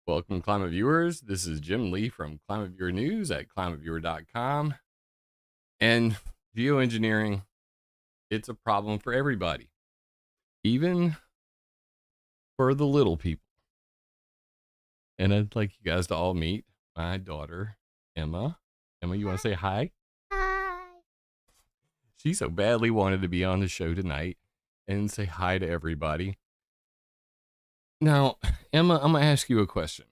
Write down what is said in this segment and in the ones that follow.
Welcome, Climate Viewers. This is Jim Lee from ClimateViewer News at ClimateViewer.com. And geoengineering, it's a problem for everybody, even for the little people. And I'd like you guys to all meet my daughter, Emma. Emma, you want to say hi? Hi. She so badly wanted to be on the show tonight and say hi to everybody. Now, Emma, I'm going to ask you a question.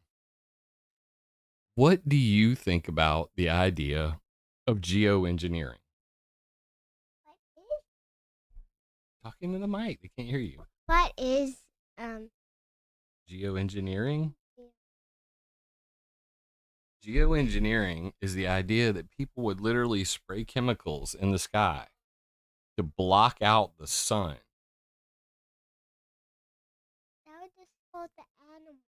What do you think about the idea of geoengineering? Talking to the mic, they can't hear you. What is Geoengineering? Geoengineering is the idea that people would literally spray chemicals in the sky to block out the sun. That would just hurt the animals.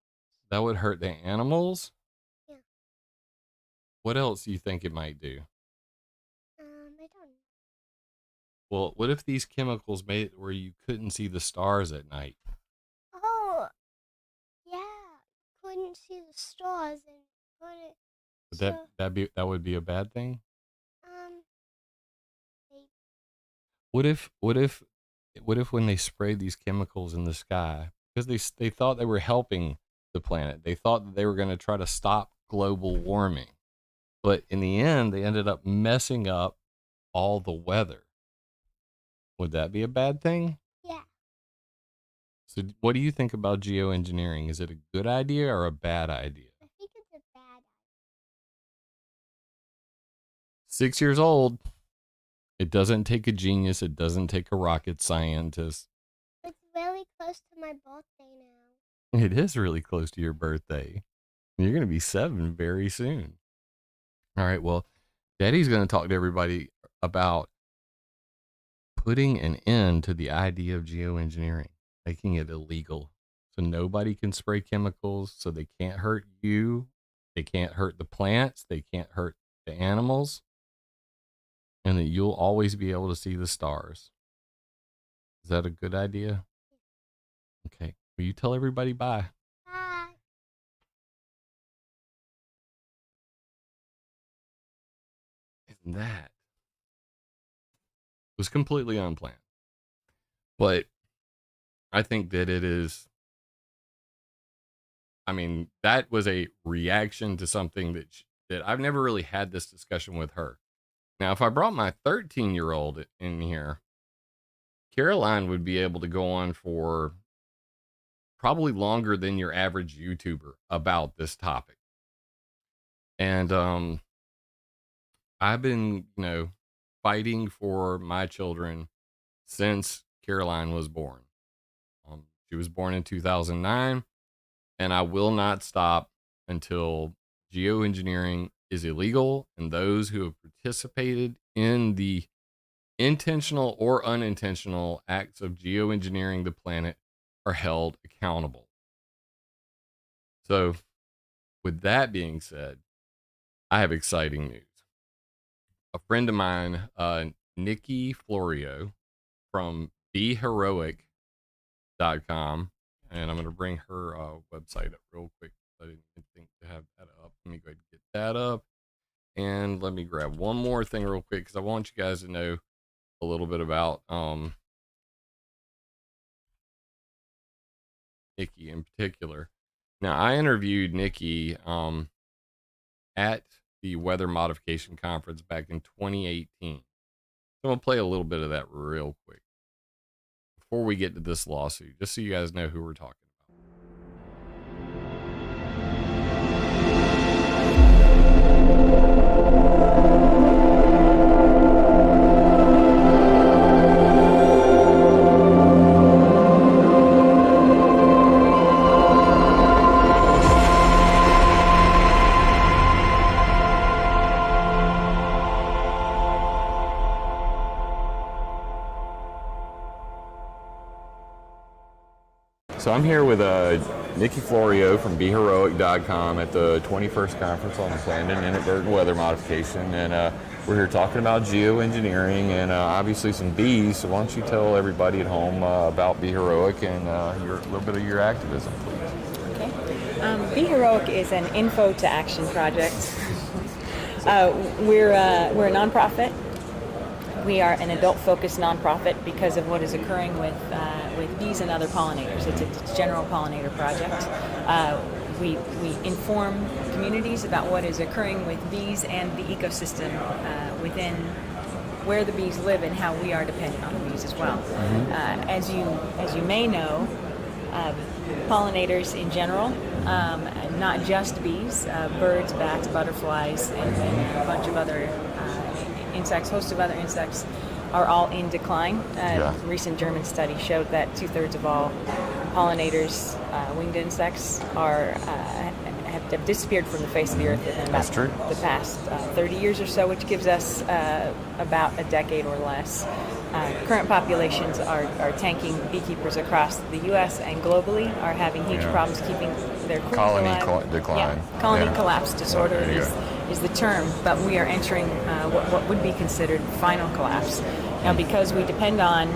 That would hurt the animals? Yeah. What else do you think it might do? I don't know. Well, what if these chemicals made it where you couldn't see the stars at night? Oh, yeah. Couldn't see the stars and couldn't. Would that would be a bad thing? Maybe. What if when they sprayed these chemicals in the sky, because they thought they were helping the planet, they thought that they were going to try to stop global warming, but in the end they ended up messing up all the weather. Would that be a bad thing? Yeah. So what do you think about geoengineering? Is it a good idea or a bad idea? I think it's a bad idea. 6 years old. It doesn't take a genius. It doesn't take a rocket scientist. It's really close to my birthday now. It is really close to your birthday. You're going to be 7 very soon. All right, well, Daddy's going to talk to everybody about putting an end to the idea of geoengineering, making it illegal. So nobody can spray chemicals, so they can't hurt you. They can't hurt the plants. They can't hurt the animals. And that you'll always be able to see the stars. Is that a good idea? Okay. Will you tell everybody bye? Bye. And that was completely unplanned. But I think that it is, that was a reaction to something that I've never really had this discussion with her. Now, if I brought my 13-year-old in here, Caroline would be able to go on for probably longer than your average YouTuber about this topic. And I've been, fighting for my children since Caroline was born. She was born in 2009, and I will not stop until geoengineering is illegal and those who have participated in the intentional or unintentional acts of geoengineering the planet are held accountable. So, with that being said, I have exciting news. A friend of mine, Nikki Florio from BeHeroic.com, and I'm going to bring her website up real quick. I didn't think to have that up. Let me go ahead and get that up. And let me grab one more thing real quick because I want you guys to know a little bit about Nikki in particular. Now, I interviewed Nikki at the Weather Modification Conference back in 2018. So I'm going to play a little bit of that real quick before we get to this lawsuit, just so you guys know who we're talking about. So I'm here with Nikki Florio from BeHeroic.com at the 21st Conference on Planned and Inadvertent Weather Modification, and we're here talking about geoengineering and obviously some bees. So why don't you tell everybody at home about BeHeroic and a little bit of your activism, please? Okay. Be Heroic is an info to action project. We're a nonprofit. We are an adult-focused nonprofit because of what is occurring with bees and other pollinators. It's a general pollinator project. We inform communities about what is occurring with bees and the ecosystem within where the bees live and how we are dependent on the bees as well. As you may know, pollinators in general, not just bees, birds, bats, butterflies, and a bunch of other insects, host of other insects, are all in decline. A recent German study showed that 2/3 of all pollinators, winged insects, have disappeared from the face of the earth within about the past 30 years or so, which gives us about a decade or less. Current populations are tanking. Beekeepers across the U.S. and globally are having huge problems keeping their colony decline. Colony collapse disorder is the term, but we are entering what would be considered final collapse. Now, because we depend on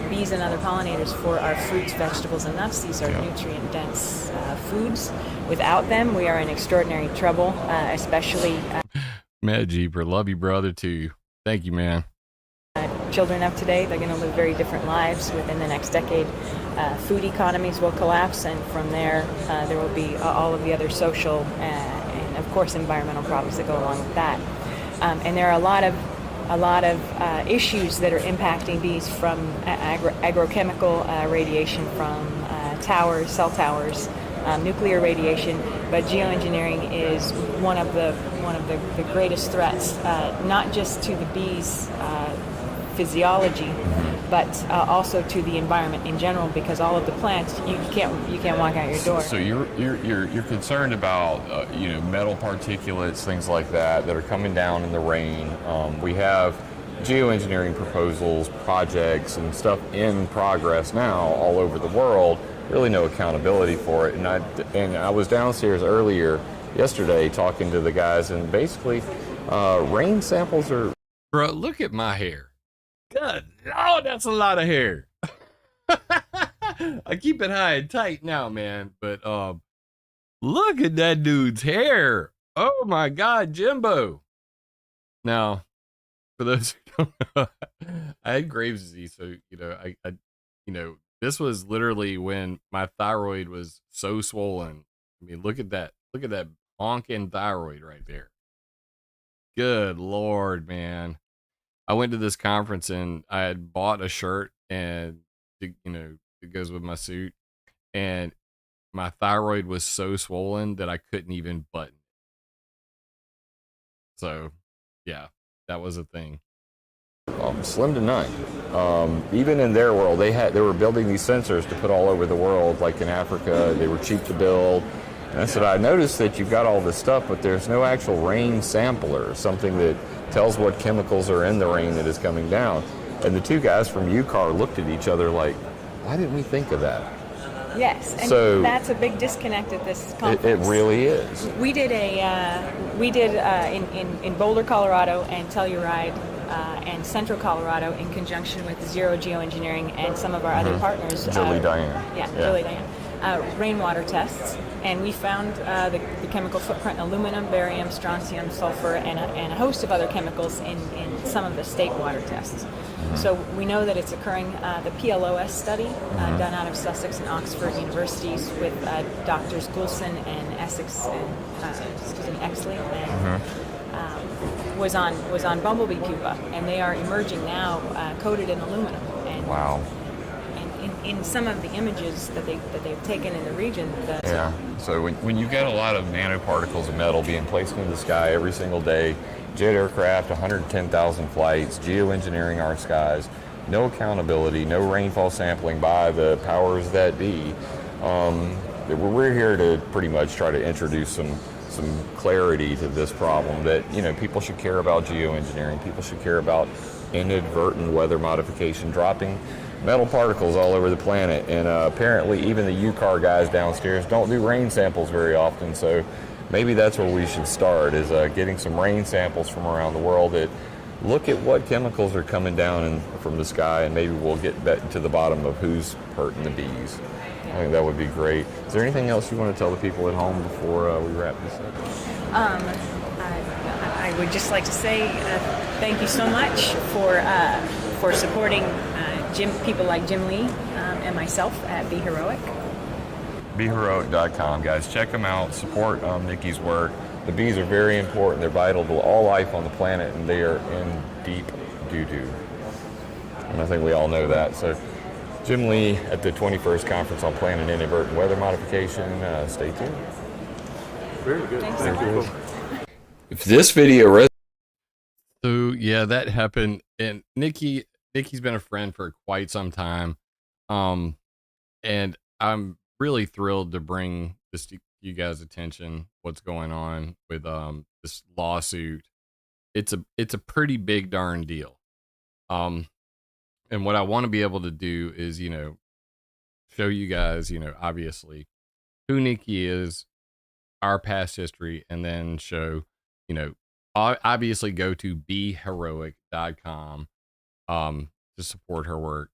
bees and other pollinators for our fruits, vegetables, and nuts, these are nutrient-dense foods. Without them, we are in extraordinary trouble, especially... Mad Jeeper, love you, brother, too. Thank you, man. Children of today, they're going to live very different lives within the next decade. Food economies will collapse, and from there, there will be all of the other social and, of course, environmental problems that go along with that. And there are a lot of issues that are impacting bees, from agrochemical radiation from towers, cell towers, nuclear radiation, but geoengineering is one of the greatest threats, not just to the bees' physiology, but also to the environment in general, because all of the plants, you can't walk out your door. So you're concerned about metal particulates, things like that are coming down in the rain. We have geoengineering proposals, projects, and stuff in progress now all over the world. Really no accountability for it. And I was downstairs yesterday talking to the guys, and basically rain samples are... Bro, look at my hair. Good Lord, that's a lot of hair. I keep it high and tight now, man. But look at that dude's hair. Oh my God, Jimbo. Now, for those who don't know, I had Graves' disease, so I this was literally when my thyroid was so swollen. I mean, look at that honking thyroid right there. Good Lord, man. I went to this conference and I had bought a shirt, and it goes with my suit, and my thyroid was so swollen that I couldn't even button. So, yeah, that was a thing. Slim to none. Even in their world, they were building these sensors to put all over the world, like in Africa. They were cheap to build. And I said, I noticed that you've got all this stuff, but there's no actual rain sampler, something that tells what chemicals are in the rain that is coming down. And the two guys from UCAR looked at each other like, why didn't we think of that? Yes, and so that's a big disconnect at this conference. It really is. We did in Boulder, Colorado, and Telluride and Central Colorado, in conjunction with Zero Geoengineering and some of our other partners. Julie Diane. Julie Diane. Rainwater tests, and we found the chemical footprint: aluminum, barium, strontium, sulfur, and a host of other chemicals in some of the state water tests. So we know that it's occurring. The PLOS study, done out of Sussex and Oxford universities with Doctors Goulson and Exley, and was on bumblebee pupa, and they are emerging now coated in aluminum. And wow. In some of the images that they've taken in the region. So when you've got a lot of nanoparticles of metal being placed in the sky every single day, jet aircraft, 110,000 flights, geoengineering our skies, no accountability, no rainfall sampling by the powers that be, we're here to pretty much try to introduce some clarity to this problem, that people should care about geoengineering, people should care about inadvertent weather modification, dropping metal particles all over the planet. And apparently even the UCAR guys downstairs don't do rain samples very often, so maybe that's where we should start, is getting some rain samples from around the world that look at what chemicals are coming down from the sky, and maybe we'll get that to the bottom of who's hurting the bees. I think that would be great. Is there anything else you want to tell the people at home before we wrap this up? I would just like to say thank you so much for supporting people like Jim Lee and myself at Be Heroic. BeHeroic.com, guys. Check them out. Support Nikki's work. The bees are very important. They're vital to all life on the planet, and they are in deep doo-doo. And I think we all know that. So Jim Lee at the 21st Conference on Planet Inadvertent Weather Modification. Stay tuned. Very good. Thank you. If this video So yeah, that happened, and Nikki's been a friend for quite some time, and I'm really thrilled to bring this to you guys' attention. What's going on with this lawsuit? It's a pretty big darn deal, and what I want to be able to do is show you guys obviously who Nikki is, our past history, and then show obviously go to BeHeroic.com to support her work.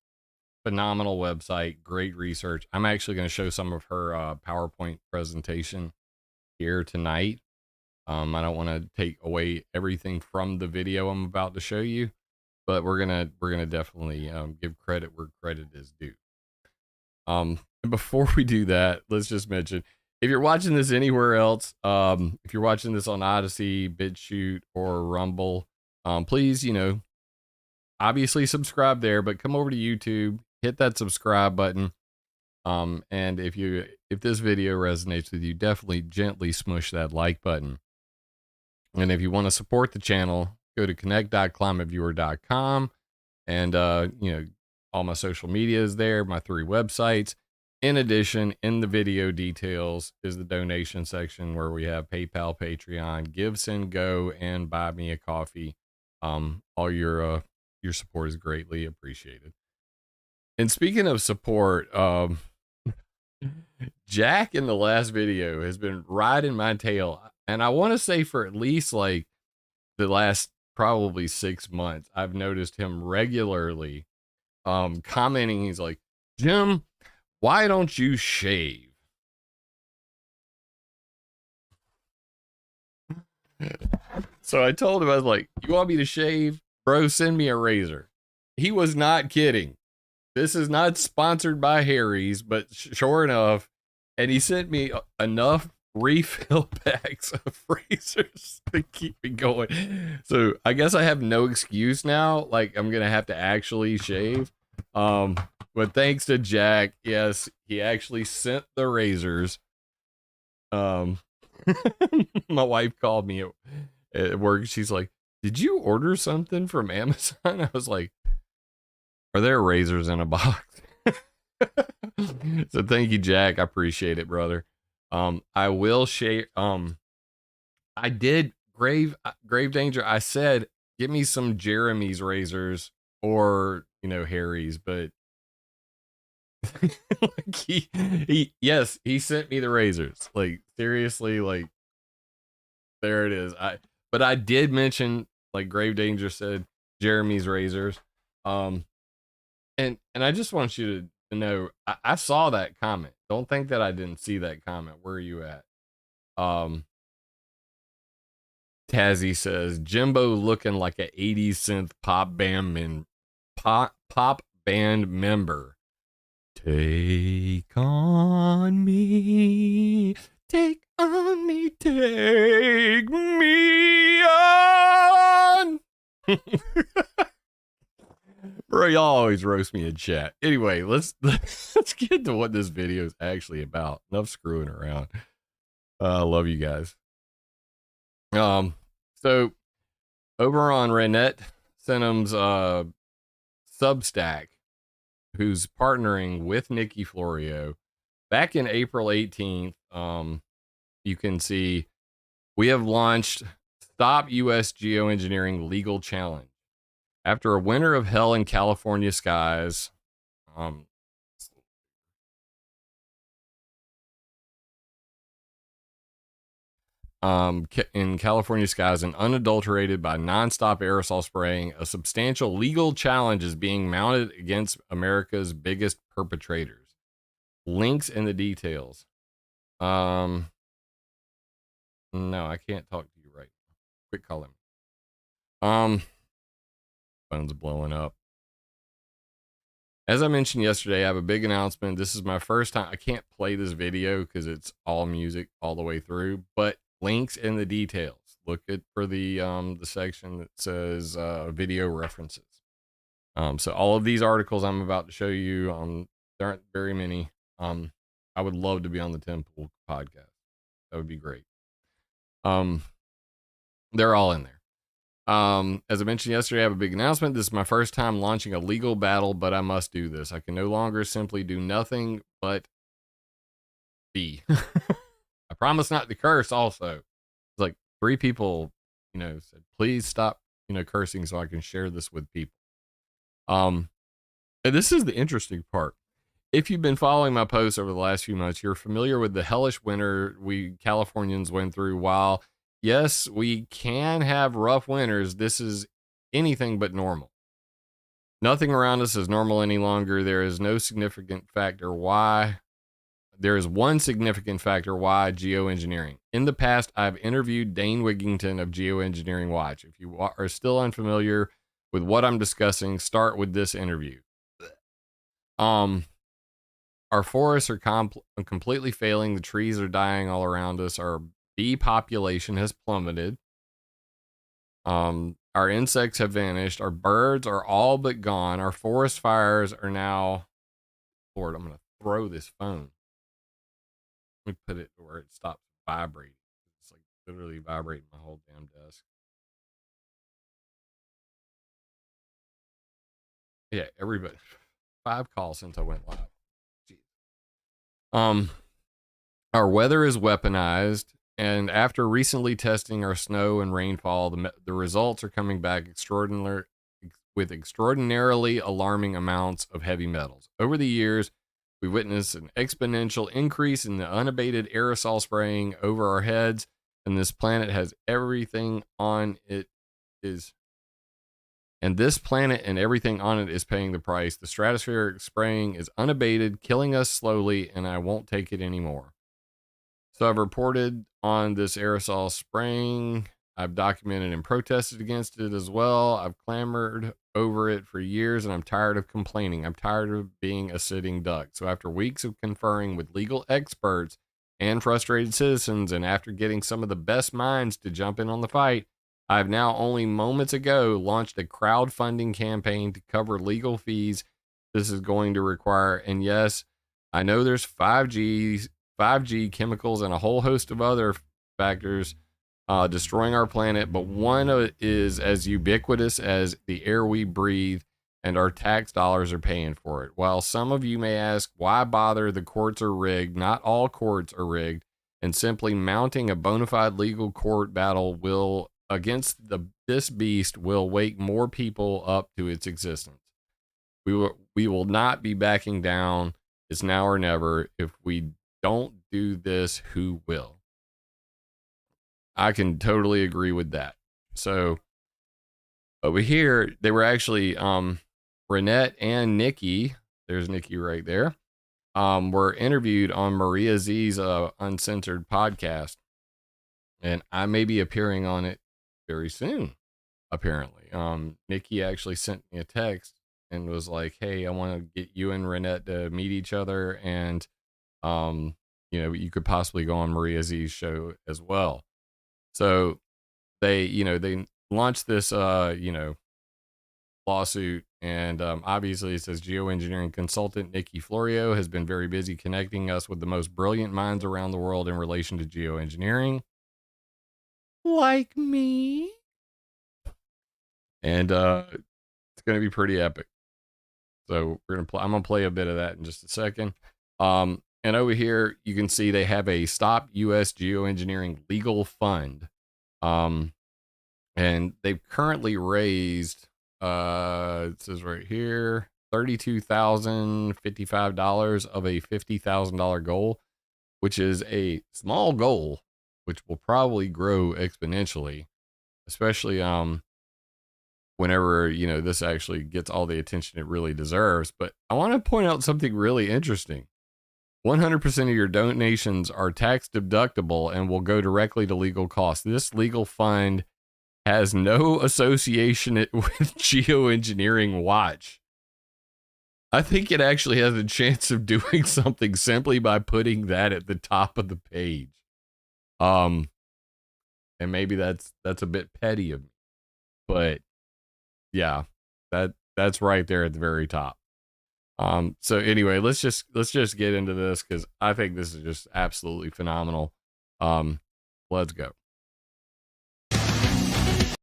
Phenomenal website, great research. I'm actually going to show some of her PowerPoint presentation here tonight. I don't want to take away everything from the video I'm about to show you, but we're gonna definitely give credit where credit is due. And before we do that, let's just mention, if you're watching this anywhere else, if you're watching this on Odyssey, BitChute, or Rumble, please, obviously subscribe there, but come over to YouTube, hit that subscribe button. And if this video resonates with you, definitely gently smush that like button. And if you want to support the channel, go to connect.climateviewer.com, and all my social media is there, my 3 websites. In addition, in the video details is the donation section where we have PayPal, Patreon, Give, Send, Go, and Buy Me a Coffee. All your support is greatly appreciated. And speaking of support, Jack in the last video has been riding my tail, and I want to say for at least like the last probably 6 months, I've noticed him regularly commenting. He's like, Jim, why don't you shave? So I told him, I was like, you want me to shave? Bro, send me a razor. He was not kidding. This is not sponsored by Harry's, but sure enough, and he sent me enough refill packs of razors to keep me going. So I guess I have no excuse now. Like, I'm going to have to actually shave. But thanks to Jack, yes, he actually sent the razors. My wife called me at work. She's like, did you order something from Amazon? I was like, are there razors in a box? So thank you, Jack. I appreciate it, brother. I will share. I did Grave Danger. I said, give me some Jeremy's razors or, Harry's, but like he sent me the razors. Like, seriously, like, there it is. But I did mention, like Grave Danger said, Jeremy's razors. And I just want you to know, I saw that comment. Don't think that I didn't see that comment. Where are you at? Tazzy says, Jimbo looking like an 80s synth pop band member. Take on me, take on me, take me on. Bro, y'all always roast me in chat. Anyway, let's get to what this video is actually about. Enough screwing around. I love you guys. So over on Renette Senum's Substack, who's partnering with Nikki Florio, back in April 18th, you can see we have launched Stop U.S. Geoengineering Legal Challenge. After a winter of hell in California skies, in California skies and unadulterated by nonstop aerosol spraying. A substantial legal challenge is being mounted against America's biggest perpetrators. Links in the details. No, I can't talk to you right now. Quick call him. Phone's blowing up. As I mentioned yesterday, I have a big announcement. This is my first time. I can't play this video because it's all music all the way through, but links in the details. Look for the section that says video references. So all of these articles I'm about to show you, there aren't very many. I would love to be on the Temple podcast. That would be great. They're all in there. As I mentioned yesterday, I have a big announcement. This is my first time launching a legal battle, but I must do this. I can no longer simply do nothing but be. I promise not to curse also. It's like 3 people, said, please stop, cursing so I can share this with people. And this is the interesting part. If you've been following my posts over the last few months, you're familiar with the hellish winter we Californians went through. While, yes, we can have rough winters, this is anything but normal. Nothing around us is normal any longer. There is one significant factor why geoengineering. In the past, I've interviewed Dane Wigington of Geoengineering Watch. If you are still unfamiliar with what I'm discussing, start with this interview. Our forests are completely failing. The trees are dying all around us. Our bee population has plummeted. Our insects have vanished. Our birds are all but gone. Our forest fires are now... Lord, I'm going to throw this phone. Let me put it where it stops vibrating. It's like literally vibrating my whole damn desk. Yeah, everybody. 5 calls since I went live. Jeez. Our weather is weaponized, and after recently testing our snow and rainfall, the results are coming back with extraordinarily alarming amounts of heavy metals. Over the years, we witnessed an exponential increase in the unabated aerosol spraying over our heads, and this planet has everything on it is... And this planet and everything on it is paying the price. The stratospheric spraying is unabated, killing us slowly, and I won't take it anymore. So I've reported on this aerosol spraying. I've documented and protested against it as well. I've clamored over it for years, and I'm tired of complaining. I'm tired of being a sitting duck. So after weeks of conferring with legal experts and frustrated citizens, and after getting some of the best minds to jump in on the fight, I've now only moments ago launched a crowdfunding campaign to cover legal fees this is going to require. And yes, I know there's 5G chemicals and a whole host of other factors destroying our planet, but one is as ubiquitous as the air we breathe, and our tax dollars are paying for it. While some of you may ask, why bother? The courts are rigged. Not all courts are rigged, and simply mounting a bona fide legal court battle against this beast will wake more people up to its existence. We will not be backing down. It's now or never. If we don't do this, who will? I can totally agree with that. So over here, they were actually Renette and Nikki. There's Nikki right there. Were interviewed on Maria Zee's Uncensored podcast, and I may be appearing on it very soon, apparently. Nikki actually sent me a text and was like, hey, I want to get you and Renette to meet each other, and you could possibly go on Maria Zee's show as well. So they launched this lawsuit, and obviously it says geoengineering consultant Nikki Florio has been very busy connecting us with the most brilliant minds around the world in relation to geoengineering. Like me. And it's going to be pretty epic. So I'm going to play a bit of that in just a second. And over here, you can see they have a Stop U.S. Geoengineering Legal Fund. And they've currently raised, it says right here, $32,055 of a $50,000 goal, which is a small goal which will probably grow exponentially, especially whenever, you know, this actually gets all the attention it really deserves. But I want to point out something really interesting. 100% of your donations are tax deductible and will go directly to legal costs. This legal fund has no association with Geoengineering Watch. I think it actually has a chance of doing something simply by putting that at the top of the page. And maybe that's a bit petty of me, but yeah, that's right there at the very top. So anyway, let's just get into this, because I think this is just absolutely phenomenal. Let's go.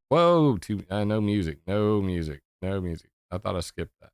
Whoa, no music. I thought I skipped that.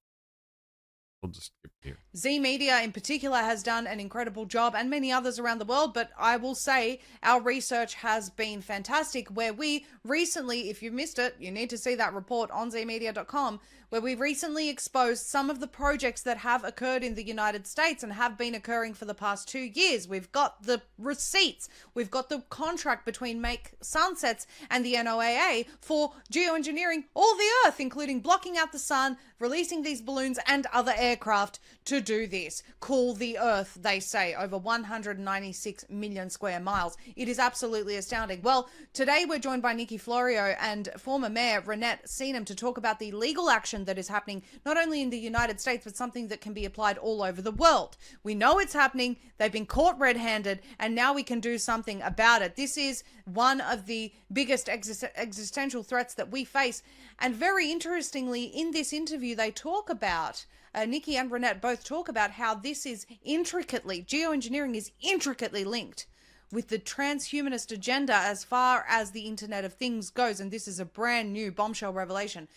We'll just skip here. Zeee Media in particular has done an incredible job, and many others around the world, but I will say our research has been fantastic, where we recently, if you missed it, you need to see that report on zeemedia.com, where we recently exposed some of the projects that have occurred in the United States and have been occurring for the past 2 years. We've got the receipts, we've got the contract between Make Sunsets and the NOAA for geoengineering all the Earth, including blocking out the sun, releasing these balloons and other aircraft to do this. Cool the Earth, they say, over 196 million square miles. It is absolutely astounding. Well, today we're joined by Nikki Florio and former Mayor Renette Seenham to talk about the legal action that is happening not only in the United States, but something that can be applied all over the world. We know it's happening. They've been caught red-handed, and now we can do something about it. This is one of the biggest existential threats that we face. And very interestingly, in this interview, they talk about, Nikki and Renette both talk about how this is geoengineering is intricately linked with the transhumanist agenda as far as the Internet of Things goes. And this is a brand new bombshell revelation.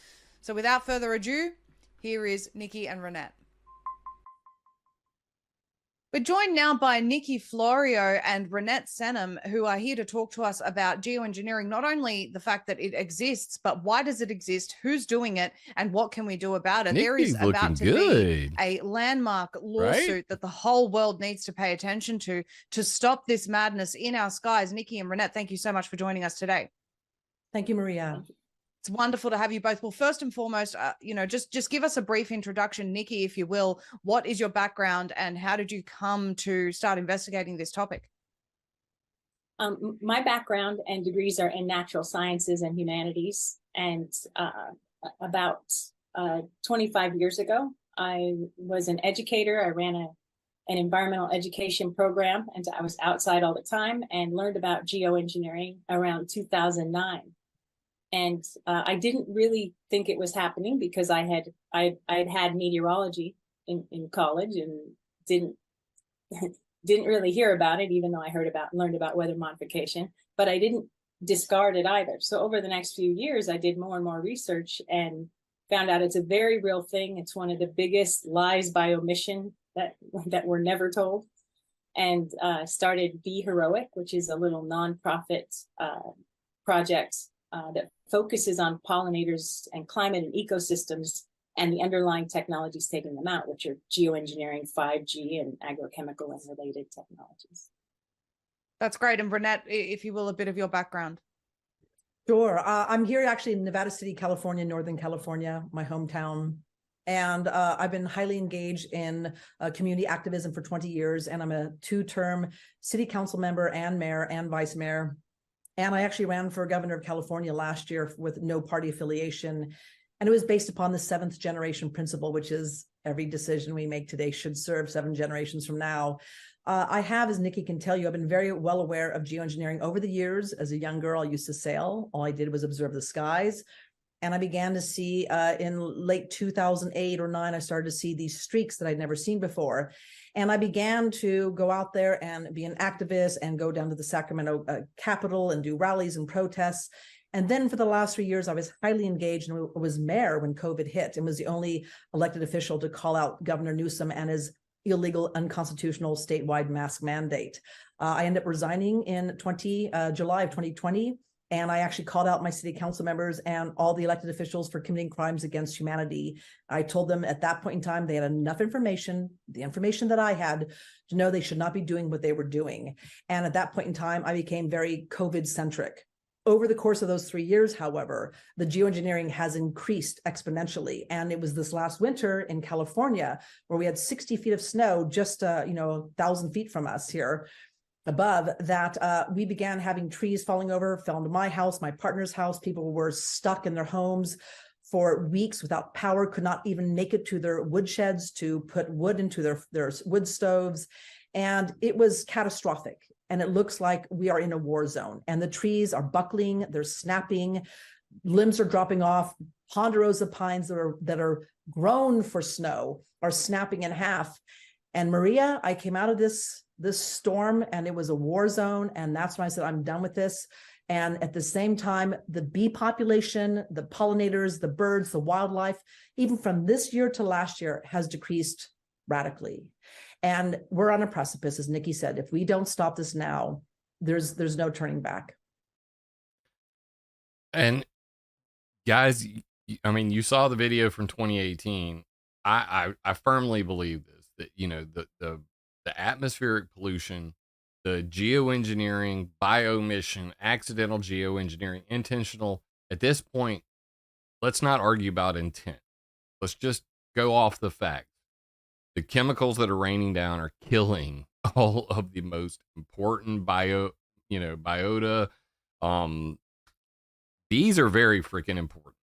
So without further ado, here is Nikki and Renette. We're joined now by Nikki Florio and Renette Seenham, who are here to talk to us about geoengineering, not only the fact that it exists, but why does it exist, who's doing it, and what can we do about it. There is about to be a landmark lawsuit that the whole world needs to pay attention to stop this madness in our skies. Nikki and Renette, thank you so much for joining us today. Thank you, Maria. It's wonderful to have you both. Well, first and foremost, just give us a brief introduction, Nikki, if you will. What is your background and how did you come to start investigating this topic? My background and degrees are in natural sciences and humanities. And about 25 years ago, I was an educator. I ran an environmental education program, and I was outside all the time and learned about geoengineering around 2009. And I didn't really think it was happening because I had meteorology in college and didn't really hear about it, even though I learned about weather modification, but I didn't discard it either. So over the next few years, I did more and more research and found out it's a very real thing. It's one of the biggest lies by omission that we're never told, and started Be Heroic, which is a little nonprofit project that focuses on pollinators and climate and ecosystems and the underlying technologies taking them out, which are geoengineering, 5G, and agrochemical and related technologies. That's great. And Renette, if you will, a bit of your background. Sure. I'm here actually in Nevada City, California, Northern California, my hometown. And I've been highly engaged in community activism for 20 years. And I'm a 2-term city council member and mayor and vice mayor. And I actually ran for governor of California last year with no party affiliation. And it was based upon the 7th generation principle, which is every decision we make today should serve 7 generations from now. I have, as Nikki can tell you, I've been very well aware of geoengineering over the years. As a young girl, I used to sail. All I did was observe the skies. And I began to see in late 2008 or 9, I started to see these streaks that I'd never seen before. And I began to go out there and be an activist and go down to the Sacramento Capitol and do rallies and protests. And then for the last 3 years, I was highly engaged and was mayor when COVID hit and was the only elected official to call out Governor Newsom and his illegal, unconstitutional statewide mask mandate. I ended up resigning in July of 2020. And I actually called out my city council members and all the elected officials for committing crimes against humanity. I told them at that point in time, they had enough information, the information that I had, to know they should not be doing what they were doing. And at that point in time, I became very COVID-centric. Over the course of those 3 years, however, the geoengineering has increased exponentially. And it was this last winter in California where we had 60 feet of snow just 1,000 feet from us here above that we began having trees falling over, fell into my house, my partner's house. People were stuck in their homes for weeks without power, could not even make it to their woodsheds to put wood into their wood stoves. And it was catastrophic. And it looks like we are in a war zone, and the trees are buckling, they're snapping, limbs are dropping off. Ponderosa pines that are grown for snow are snapping in half. And Maria, I came out of this storm and it was a war zone. And that's when I said, I'm done with this. And at the same time, the bee population, the pollinators, the birds, the wildlife, even from this year to last year, has decreased radically. And we're on a precipice, as Nikki said. If we don't stop this now, there's no turning back. And guys, I mean, you saw the video from 2018. I firmly believe this, that, you know, the atmospheric pollution, the geoengineering, bioemission, accidental geoengineering, intentional, at this point, let's not argue about intent. Let's just go off the fact. The chemicals that are raining down are killing all of the most important biota. These are very freaking important.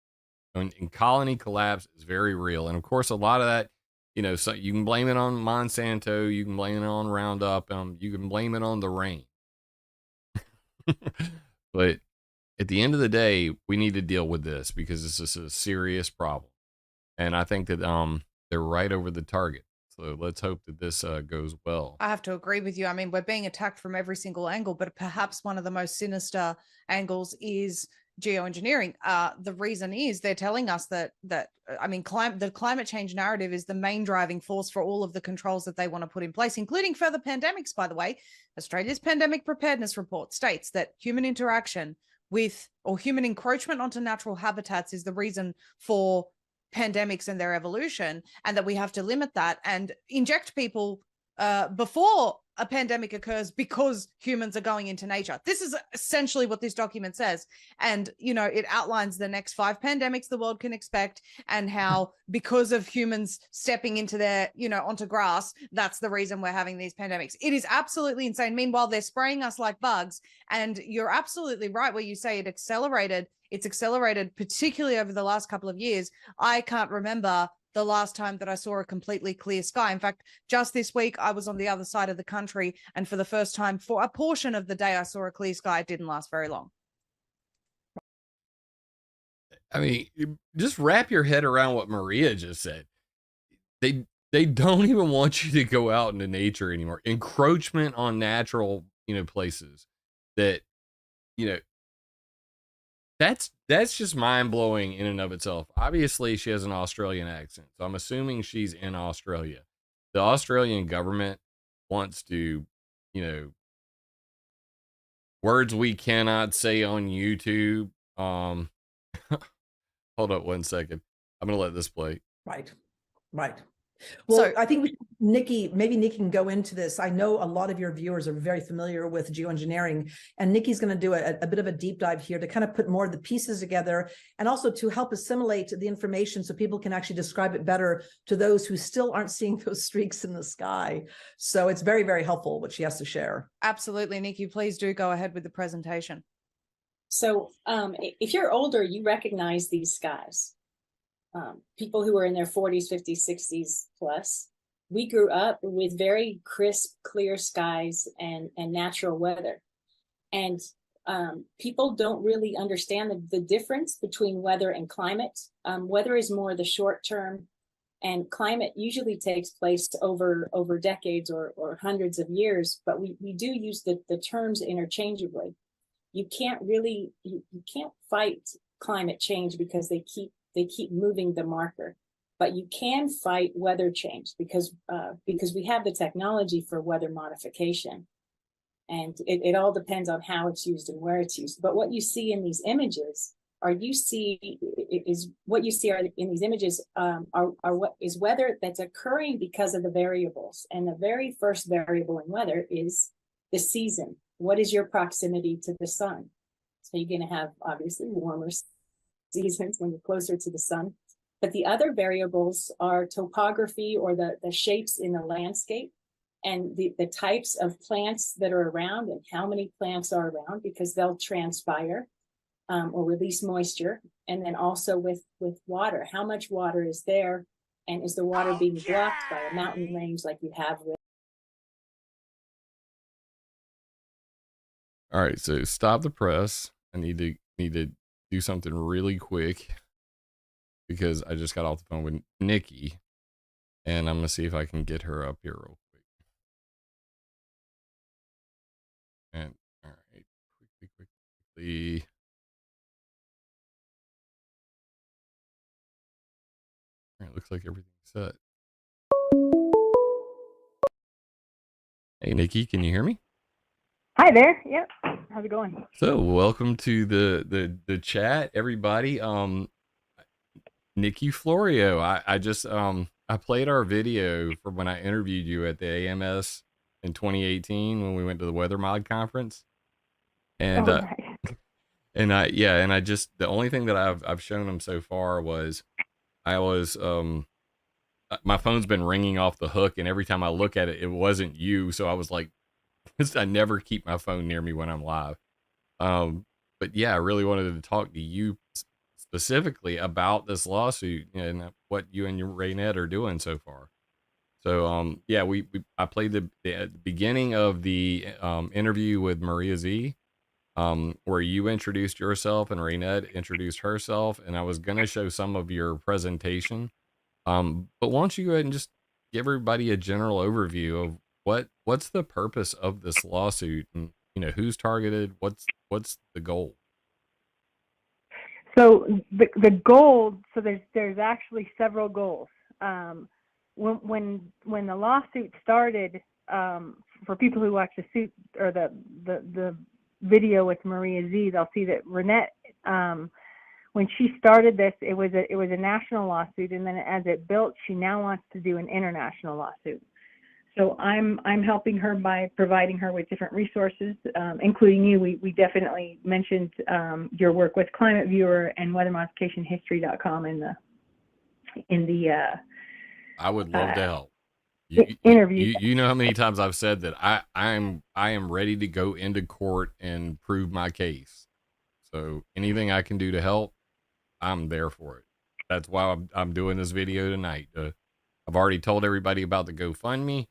And colony collapse is very real. And of course, a lot of that, you know, so you can blame it on Monsanto, you can blame it on Roundup, you can blame it on the rain. But at the end of the day, we need to deal with this because this is a serious problem. And I think that they're right over the target. So let's hope that this goes well. I have to agree with you. I mean, we're being attacked from every single angle, but perhaps one of the most sinister angles is geoengineering. The reason is they're telling us that the climate change narrative is the main driving force for all of the controls that they want to put in place, including further pandemics, by the way. Australia's pandemic preparedness report states that human interaction with, or human encroachment onto natural habitats, is the reason for pandemics and their evolution, and that we have to limit that and inject people before a pandemic occurs because humans are going into nature. This is essentially what this document says. And, you know, it outlines the next 5 pandemics the world can expect, and how because of humans stepping into their, you know, onto grass, that's the reason we're having these pandemics. It is absolutely insane. Meanwhile, they're spraying us like bugs. And you're absolutely right where you say it accelerated. It's accelerated, particularly over the last couple of years. I can't remember the last time that I saw a completely clear sky. In fact, just this week, I was on the other side of the country, and for the first time for a portion of the day, I saw a clear sky. It didn't last very long. I mean, just wrap your head around what Maria just said. They don't even want you to go out into nature anymore. Encroachment on natural, you know, places that, you know, that's just mind-blowing in and of itself. Obviously, she has an Australian accent, so I'm assuming she's in Australia. The Australian government wants to, you know, words we cannot say on YouTube. Hold up one second. I'm going to let this play. Right. Well, So- I think maybe Nikki can go into this. I know a lot of your viewers are very familiar with geoengineering, and Nikki's going to do a bit of a deep dive here to kind of put more of the pieces together, and also to help assimilate the information so people can actually describe it better to those who still aren't seeing those streaks in the sky. So it's very, very helpful what she has to share. Absolutely, Nikki, please do go ahead with the presentation. So if you're older, you recognize these skies. People who are in their 40s, 50s, 60s plus, we grew up with very crisp, clear skies and natural weather. And people don't really understand the difference between weather and climate. Weather is more the short term, and climate usually takes place over decades or hundreds of years, but we do use the terms interchangeably. You can't fight climate change because they keep moving the marker, but you can fight weather change because we have the technology for weather modification. And it all depends on how it's used and where it's used. But what you see in these images in these images are what is weather that's occurring because of the variables. And the very first variable in weather is the season. What is your proximity to the sun? So you're going to have obviously warmer seasons when you're closer to the sun. But the other variables are topography, or the shapes in the landscape, and the types of plants that are around and how many plants are around, because they'll transpire or release moisture. And then also with water, how much water is there, and is the water being blocked by a mountain range like you have with. All right, so stop the press. I need to do something really quick because I just got off the phone with Nikki, and I'm gonna see if I can get her up here real quick. And all right, quickly. All right, looks like everything's set. Hey, Nikki, can you hear me? Hi there. Yep. How's it going? So, welcome to the chat, everybody. Nikki Florio. I just I played our video from when I interviewed you at the AMS in 2018 when we went to the Weather Mod conference. And Nice. and I just, the only thing that I've shown them so far was I was my phone's been ringing off the hook, and every time I look at it, it wasn't you. So I was like, I never keep my phone near me when I'm live. But yeah, I really wanted to talk to you specifically about this lawsuit and what you and your Raynette are doing so far. So yeah, I played the beginning of the interview with Maria Zeee, where you introduced yourself and Raynette introduced herself, and I was gonna show some of your presentation. But why don't you go ahead and just give everybody a general overview of what's the purpose of this lawsuit, and who's targeted, what's the goal? So the goal, so there's actually several goals. When the lawsuit started, for people who watch the suit or the video with Maria Zeee, they'll see that Raynette, when she started this, it was a national lawsuit, and then as it built, she now wants to do an international lawsuit. So I'm helping her by providing her with different resources, including you. We definitely mentioned your work with ClimateViewer and weathermodificationhistory.com in the I would love to help. Interview. You know how many times I've said that I am ready to go into court and prove my case. So anything I can do to help, I'm there for it. That's why I'm doing this video tonight. I've already told everybody about the GoFundMe,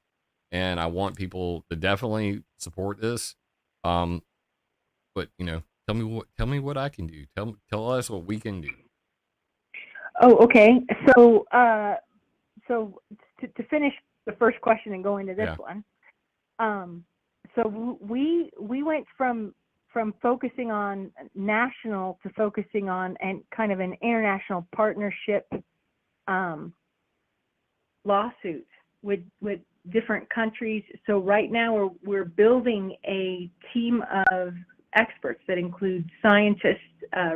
and I want people to definitely support this. But tell me what I can do. Tell us what we can do. Oh, okay. So to finish the first question and go into this one. So we went from focusing on national to focusing on and kind of an international partnership lawsuit with different countries. So right now we're building a team of experts that include scientists,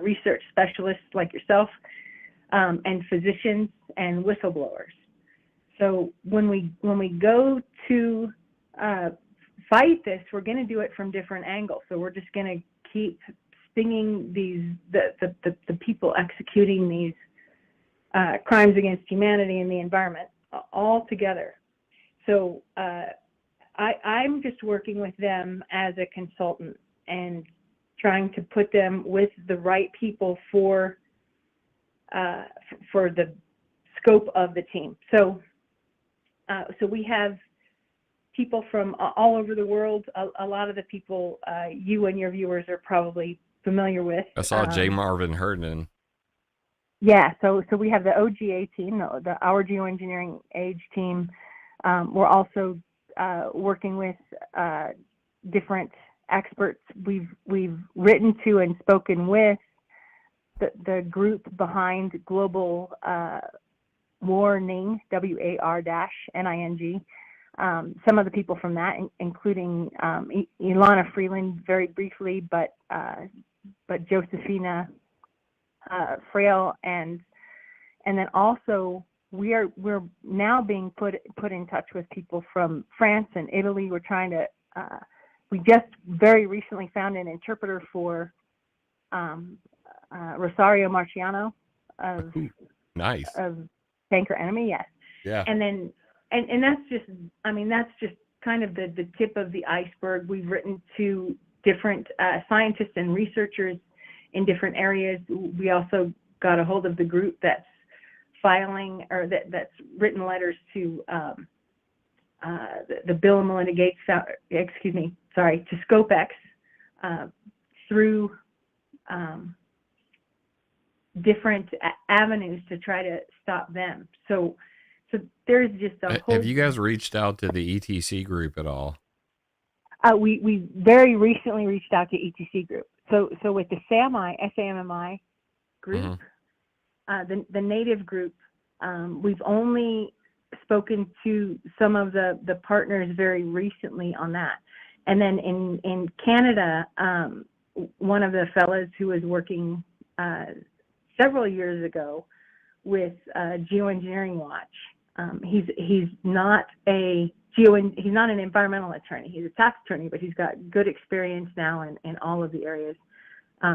research specialists like yourself, and physicians and whistleblowers. So when we go to fight this, we're going to do it from different angles. So we're just going to keep stinging the people executing these crimes against humanity and the environment all together. So I'm just working with them as a consultant and trying to put them with the right people for the scope of the team. So we have people from all over the world. A lot of the people you and your viewers are probably familiar with. I saw J. Marvin Herndon. Yeah, so we have the OGA team, our Geoengineering Age team. We're also working with different experts. We've written to and spoken with the group behind Global Warning, WAR-NING. some of the people from that, including Ilana Freeland very briefly, but Josephina Frail, and then also we're now being put in touch with people from France and Italy. We're trying to we just very recently found an interpreter for Rosario Marciano of Nice. of Tanker Enemy, yes. Yeah. And then and that's just, I mean, that's just kind of the tip of the iceberg. We've written to different scientists and researchers in different areas. We also got a hold of the group that's filing, or that's written letters to the Bill and Melinda Gates, to ScopeX through different avenues to try to stop them. So there's just a whole. Have you guys reached out to the ETC group at all? We very recently reached out to ETC group. So with the SAMMI group, the native group, we've only spoken to some of the partners very recently on that. And then in Canada, one of the fellows who was working several years ago with Geoengineering Watch, he's not he's not an environmental attorney. He's a tax attorney, but he's got good experience now in all of the areas.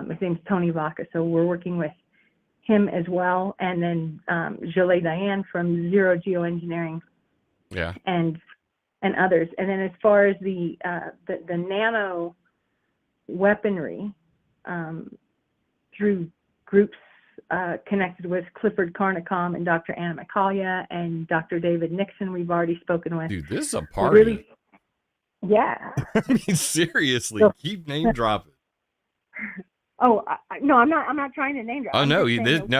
His name's Tony Vaca, so we're working with him as well. And then Shelley Diane from Zero Geoengineering, and others. And then as far as the nano weaponry, through groups connected with Clifford Carnicom and Dr. Anna McCallia and Dr. David Nixon, we've already spoken with. Dude, this is a party. Really, yeah. I mean, seriously, keep name dropping. Oh, no, I'm not trying to name drop. Oh, no,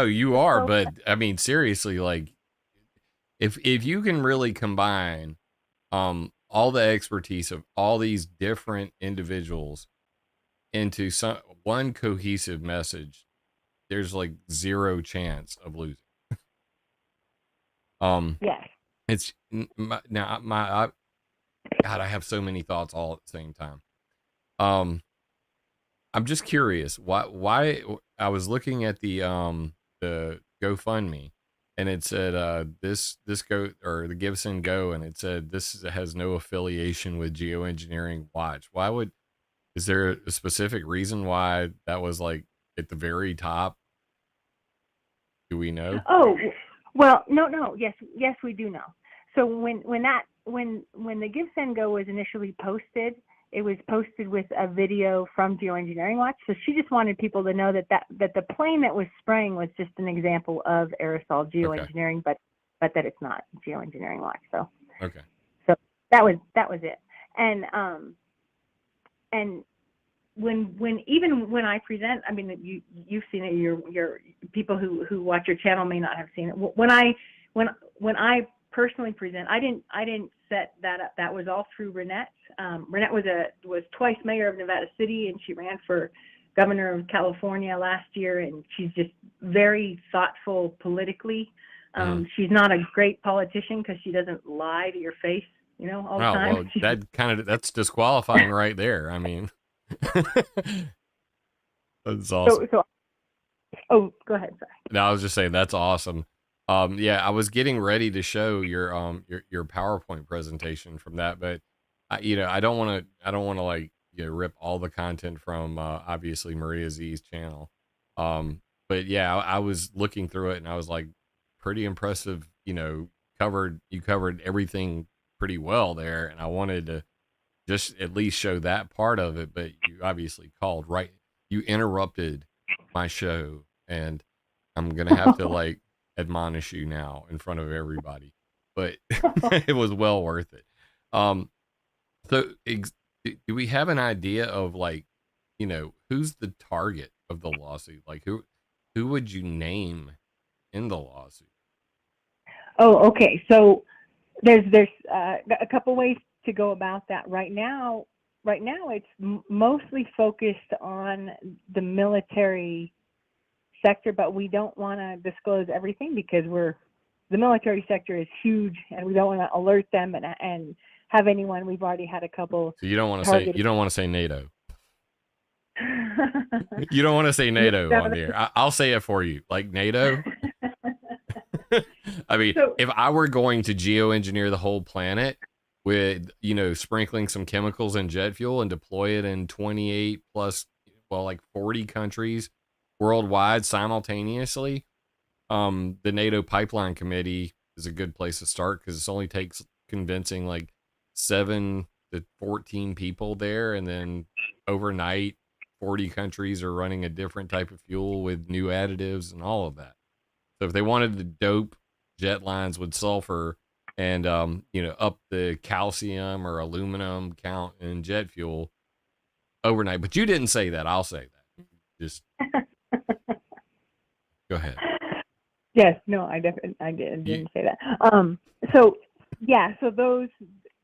you are. But I mean, seriously, like if you can really combine all the expertise of all these different individuals into one cohesive message, there's like zero chance of losing. Yes. It's God, I have so many thoughts all at the same time. I'm just curious why I was looking at the GoFundMe, and it said this go, or the Gibson Go, and it said this has no affiliation with Geoengineering Watch. Is there a specific reason why that was like at the very top? Do we know? Oh, well, no. Yes, we do know. So when the Gibson Go was initially posted, it was posted with a video from Geoengineering Watch. So she just wanted people to know that the plane that was spraying was just an example of aerosol geoengineering, but that it's not Geoengineering Watch. So okay. So that was it. And when I present, I mean, you've seen it. Your people who watch your channel may not have seen it. When I personally present, I didn't set that up. That was all through Renette. Renette was twice mayor of Nevada City, and she ran for governor of California last year. And she's just very thoughtful politically. She's not a great politician because she doesn't lie to your face, all the time. Well, that's disqualifying right there. I mean. That's awesome. Oh, go ahead. Sorry. No, I was just saying that's awesome. Yeah, I was getting ready to show your PowerPoint presentation from that, but I don't want to like rip all the content from obviously Maria Zee's channel. But yeah, I was looking through it and I was like, pretty impressive. You covered everything pretty well there, and I wanted to just at least show that part of it, but you obviously called right. You interrupted my show, and I'm gonna have to like admonish you now in front of everybody. But it was well worth it. So do we have an idea of like, who's the target of the lawsuit? Like who would you name in the lawsuit? Oh, okay. So there's a couple ways to go about that. Right now it's mostly focused on the military sector, but we don't want to disclose everything because the military sector is huge and we don't want to alert them and have anyone. We've already had a couple. So you don't want to targeted. say, you don't want to say NATO. You don't want to say NATO No, on the air. I'll say it for you. Like NATO. I mean, So- if I were going to geoengineer the whole planet with, you know, sprinkling some chemicals and jet fuel and deploy it in 28 plus, well, like 40 countries worldwide simultaneously, the NATO pipeline committee is a good place to start, because it only takes convincing like 7 to 14 people there, and then overnight 40 countries are running a different type of fuel with new additives and all of that. So if they wanted to dope jet lines with sulfur and you know, up the calcium or aluminum count in jet fuel overnight, but you didn't say that. I'll say that. Just go ahead. Yes, no, I didn't say that. So yeah, so those,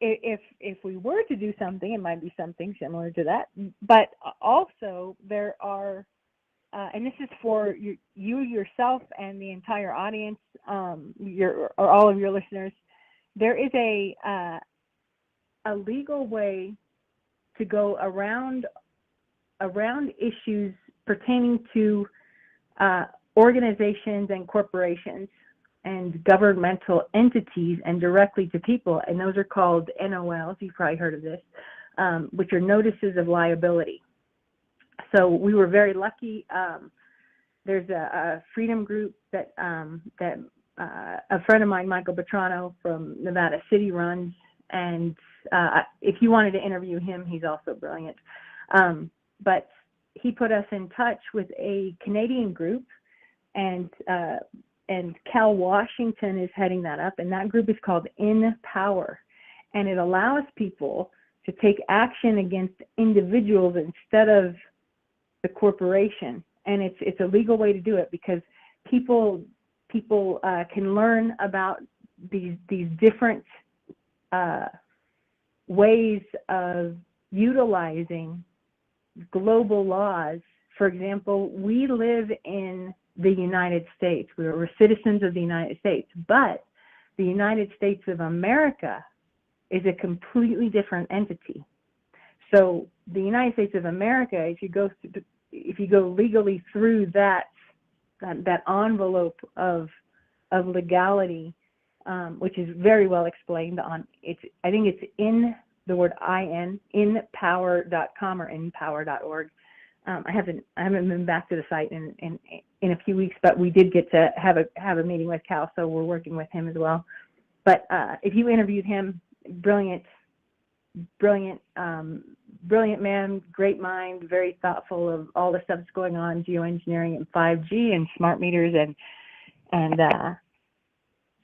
if we were to do something, it might be something similar to that. But also there are, and this is for you yourself and the entire audience, or all of your listeners. There is a legal way to go around issues pertaining to organizations and corporations and governmental entities and directly to people, and those are called NOLs. You've probably heard of this, which are notices of liability. So we were very lucky. There's a freedom group that a friend of mine, Michael Petrano from Nevada City, runs, and if you wanted to interview him, he's also brilliant. But he put us in touch with a Canadian group, and Cal Washington is heading that up, and that group is called In Power, and it allows people to take action against individuals instead of the corporation, and it's a legal way to do it, because people can learn about these different ways of utilizing global laws. For example, we live in the United States. We're citizens of the United States, but the United States of America is a completely different entity. So the United States of America, if you go legally through that envelope of legality, which is very well explained on I think it's in the word inpower.com or inpower.org. I haven't been back to the site in a few weeks, but we did get to have a meeting with Cal, so we're working with him as well. But if you interviewed him, brilliant man, great mind, very thoughtful of all the stuff that's going on, geoengineering and 5G and smart meters, and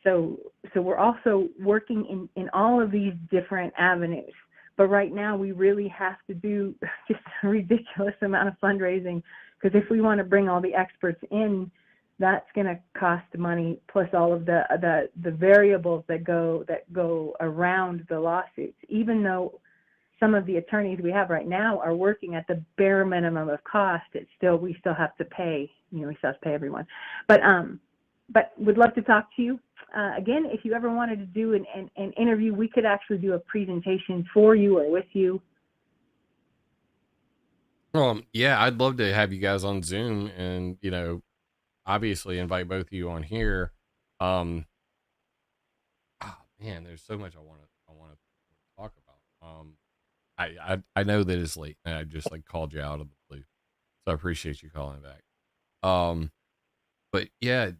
so we're also working in all of these different avenues. But right now we really have to do just a ridiculous amount of fundraising, because if we want to bring all the experts in, that's going to cost money, plus all of the variables that go around the lawsuits. Even though some of the attorneys we have right now are working at the bare minimum of cost, we still have to pay. We still have to pay everyone. But would love to talk to you. Again, if you ever wanted to do an interview, we could actually do a presentation for you or with you. Yeah, I'd love to have you guys on Zoom, and obviously invite both of you on here. Oh man, there's so much I want to talk about. I know that it's late, and I just called you out of the blue, so I appreciate you calling back. But yeah,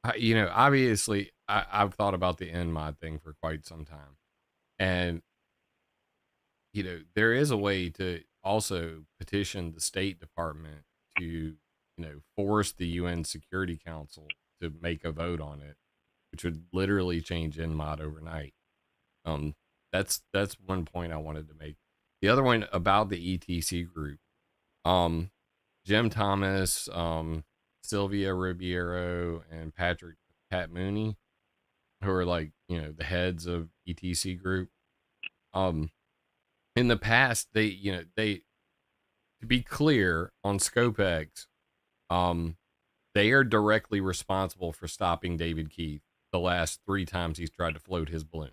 obviously I've thought about the NMOD thing for quite some time, and there is a way to also petition the State Department to force the UN Security Council to make a vote on it, which would literally change NMOD overnight. That's one point I wanted to make. The other one about the ETC group, Jim Thomas, Sylvia Ribeiro, and Pat Mooney, who are the heads of ETC group. In the past, they to be clear on ScopeX, they are directly responsible for stopping David Keith the last 3 times he's tried to float his balloon.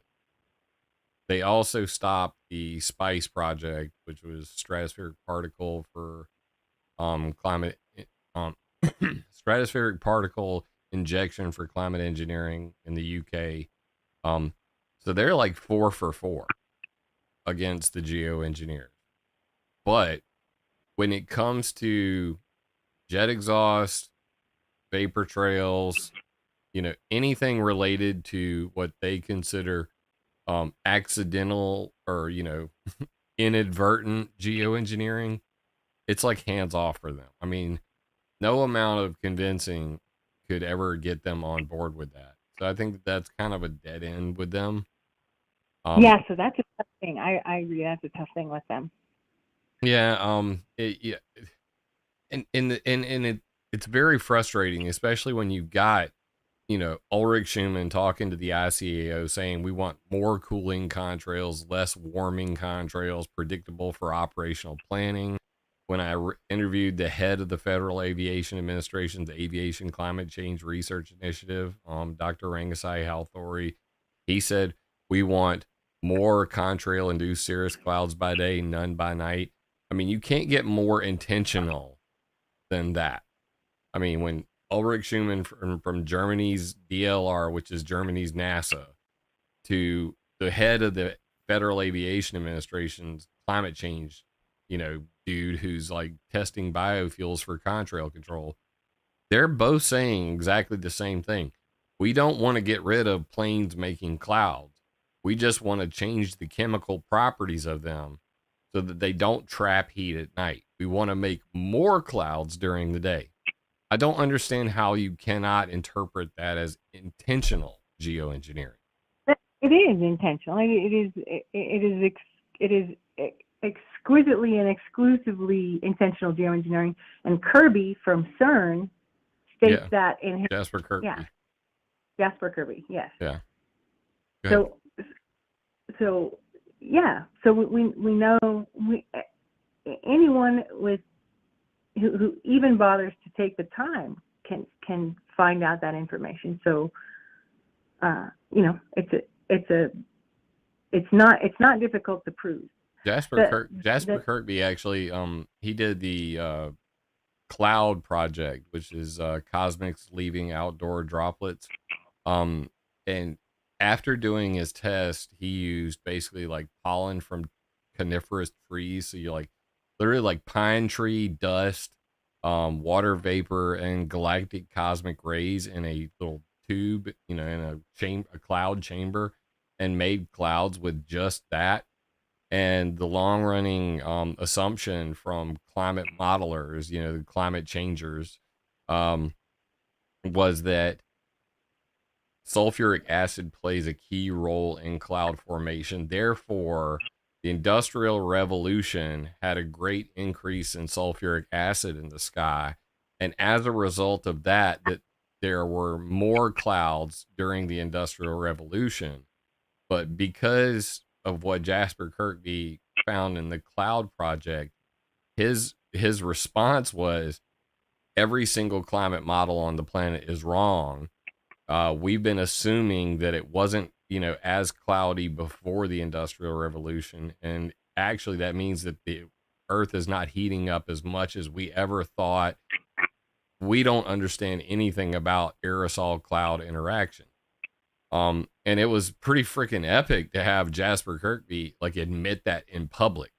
they also stopped the SPICE project, which was stratospheric particle for climate um stratospheric particle injection for climate engineering in the UK. So they're like 4 for 4 against the geoengineers. But when it comes to jet exhaust, vapor trails, anything related to what they consider accidental or, inadvertent geoengineering, it's like hands off for them. I mean, no amount of convincing could ever get them on board with that. So I think that's kind of a dead end with them. Yeah, so that's a tough thing. I agree. That's a tough thing with them. Yeah. Yeah. It's very frustrating, especially when you've got, Ulrich Schumann talking to the ICAO saying we want more cooling contrails, less warming contrails, predictable for operational planning. When I interviewed the head of the Federal Aviation Administration's Aviation Climate Change Research Initiative, Dr. Rangasai Halthori, he said we want more contrail-induced cirrus clouds by day, none by night. I mean, you can't get more intentional than that. I mean, when Ulrich Schumann from Germany's DLR, which is Germany's NASA, to the head of the Federal Aviation Administration's climate change, dude who's like testing biofuels for contrail control, they're both saying exactly the same thing. We don't want to get rid of planes making clouds. We just want to change the chemical properties of them so that they don't trap heat at night. We want to make more clouds during the day. I don't understand how you cannot interpret that as intentional geoengineering. It is intentional. It is exquisitely and exclusively intentional geoengineering. And Kirby from CERN states that in his Jasper Kirby. Yeah, Jasper Kirby. Yes. Yeah. So we know anyone with who even bothers to take the time can find out that information. So it's not difficult to prove. Jasper Kirby actually he did the Cloud project, which is cosmics leaving outdoor droplets. And after doing his test, he used basically like pollen from coniferous trees. So you like literally like pine tree dust, water vapor, and galactic cosmic rays in a little tube, in a cloud chamber, and made clouds with just that. And the long running assumption from climate modelers, the climate changers, was that sulfuric acid plays a key role in cloud formation. Therefore, the Industrial Revolution had a great increase in sulfuric acid in the sky. And as a result of that there were more clouds during the Industrial Revolution. But because of what Jasper Kirby found in the Cloud project, his response was every single climate model on the planet is wrong. We've been assuming that it wasn't, as cloudy before the Industrial Revolution. And actually that means that the Earth is not heating up as much as we ever thought. We don't understand anything about aerosol cloud interaction. And it was pretty freaking epic to have Jasper Kirby like admit that in public.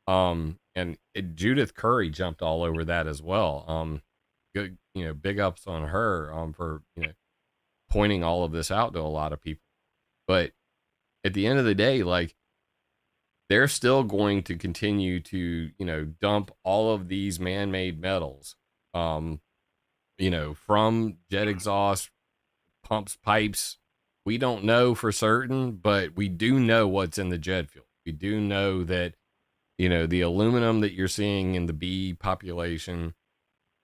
Judith Curry jumped all over that as well. Good, big ups on her for pointing all of this out to a lot of people. But at the end of the day, like, they're still going to continue to dump all of these man-made metals, from jet exhaust, pumps, pipes. We don't know for certain, but we do know what's in the jet fuel. We do know that, the aluminum that you're seeing in the bee population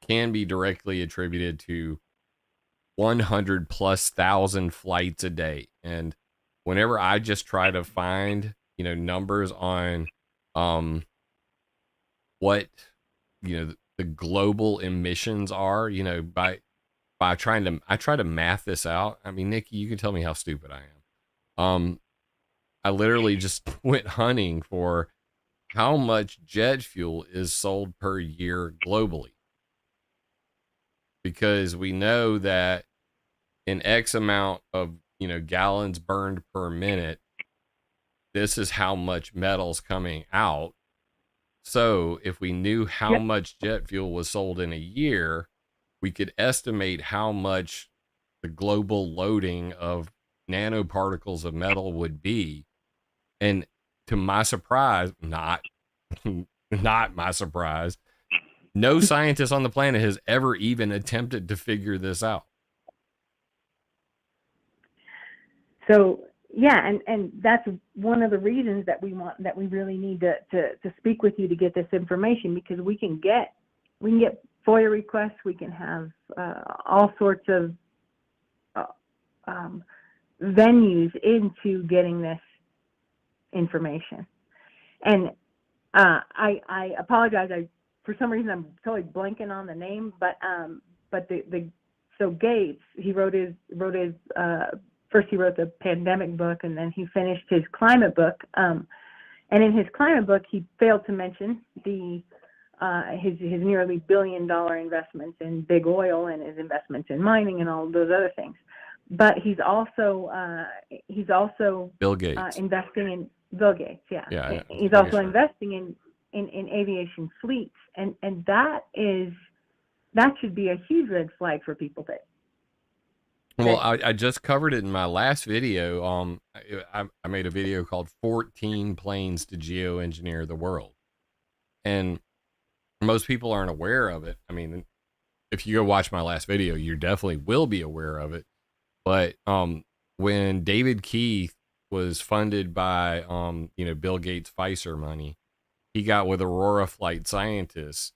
can be directly attributed to 100,000+ flights a day. And whenever I just try to find, numbers on what, the global emissions are, I try to math this out. I mean, Nikki, you can tell me how stupid I am. I literally just went hunting for how much jet fuel is sold per year globally. Because we know that in X amount of, gallons burned per minute, this is how much metal's coming out. So if we knew how much jet fuel was sold in a year, we could estimate how much the global loading of nanoparticles of metal would be. And to my surprise, not my surprise, no scientist on the planet has ever even attempted to figure this out. So yeah, and that's one of the reasons that we really need to speak with you to get this information, because we can get FOIA requests, we can have all sorts of venues into getting this information. And I apologize, for some reason I'm totally blanking on the name, but so Gates, he wrote his first he wrote the pandemic book, and then he finished his climate book. And in his climate book, he failed to mention his nearly $1 billion investments in big oil and his investments in mining and all those other things. But he's also Bill Gates investing in Bill Gates. Yeah. He's also investing in aviation fleets, and that should be a huge red flag for people. Well, I just covered it in my last video. I made a video called 14 Planes to Geoengineer the World. And most people aren't aware of it. I mean, if you go watch my last video, you definitely will be aware of it. But when David Keith was funded by, Bill Gates' Pfizer money, he got with Aurora Flight Scientists.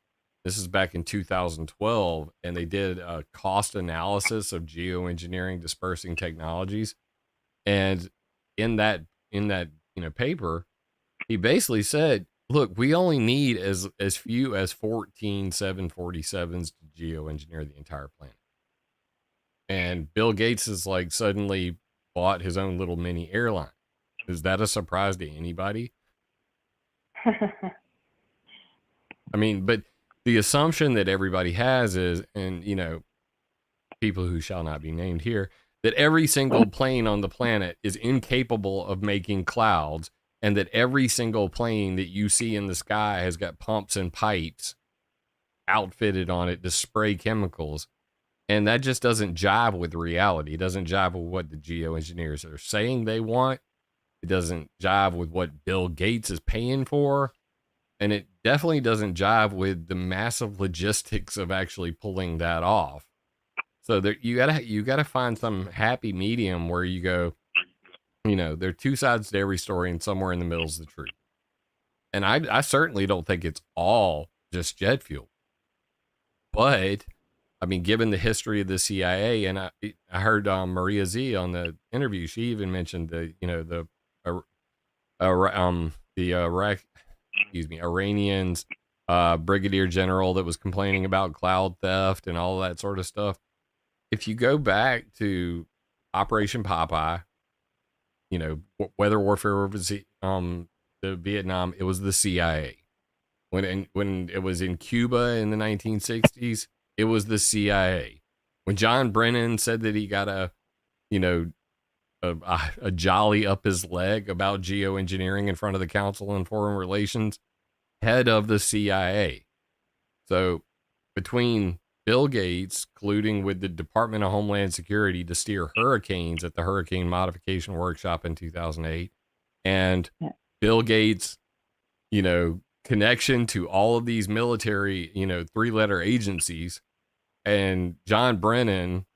This is back in 2012, and they did a cost analysis of geoengineering dispersing technologies. And in that paper, he basically said, look, we only need as few as 14 747s to geoengineer the entire planet. And Bill Gates has suddenly bought his own little mini airline. Is that a surprise to anybody? I mean, but the assumption that everybody has is, and people who shall not be named here, that every single plane on the planet is incapable of making clouds, and that every single plane that you see in the sky has got pumps and pipes outfitted on it to spray chemicals. And that just doesn't jive with reality. It doesn't jive with what the geoengineers are saying they want. It doesn't jive with what Bill Gates is paying for. And it definitely doesn't jive with the massive logistics of actually pulling that off. So there, you gotta find some happy medium where you go, there are two sides to every story, and somewhere in the middle is the truth. And I certainly don't think it's all just jet fuel. But I mean, given the history of the CIA, and I heard Maria Zeee on the interview, she even mentioned Iranians brigadier general that was complaining about cloud theft and all that sort of stuff. If you go back to Operation Popeye, weather warfare over the Vietnam, it was the CIA. When it was in Cuba in the 1960s, it was the CIA. When John Brennan said that he got a jolly up his leg about geoengineering in front of the Council on Foreign Relations, head of the CIA. So between Bill Gates colluding with the Department of Homeland Security to steer hurricanes at the Hurricane Modification Workshop in 2008, and Bill Gates, connection to all of these military, 3-letter agencies, and John Brennan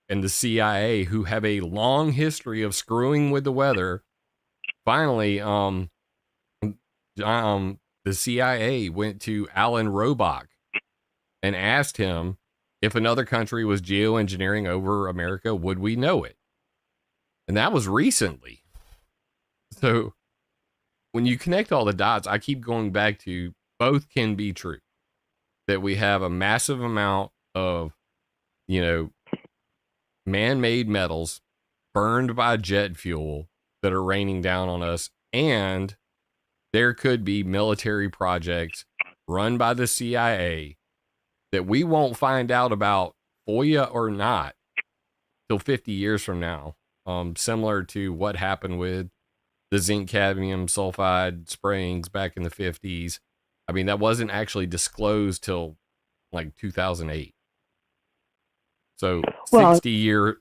and the CIA, who have a long history of screwing with the weather, finally, the CIA went to Alan Robach and asked him if another country was geoengineering over America, would we know it? And that was recently. So when you connect all the dots, I keep going back to both can be true. That we have a massive amount of, man-made metals burned by jet fuel that are raining down on us, and there could be military projects run by the CIA that we won't find out about, FOIA or not, till 50 years from now. Similar to what happened with the zinc cadmium sulfide sprayings back in the 50s. I mean, that wasn't actually disclosed till like 2008. So Well, 60 year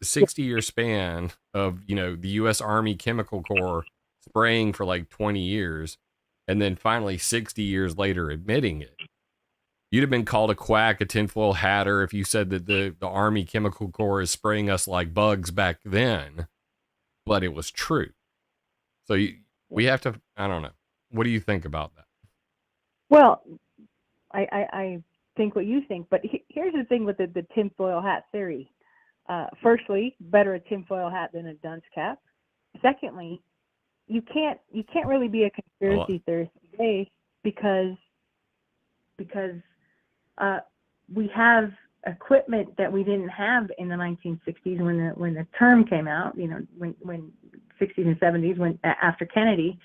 span of, the US Army Chemical Corps spraying for like 20 years, and then finally 60 years later admitting it. You'd have been called a quack, a tinfoil hatter, if you said that the Army Chemical Corps is spraying us like bugs back then, but it was true. So we have to, I don't know. What do you think about that? well, I think what you think, but here's the thing with the tinfoil hat theory. Firstly, better a tinfoil hat than a dunce cap. Secondly, you can't really be a conspiracy theorist today because we have equipment that we didn't have in the 1960s when the term came out. When 60s and 70s, when after Kennedy,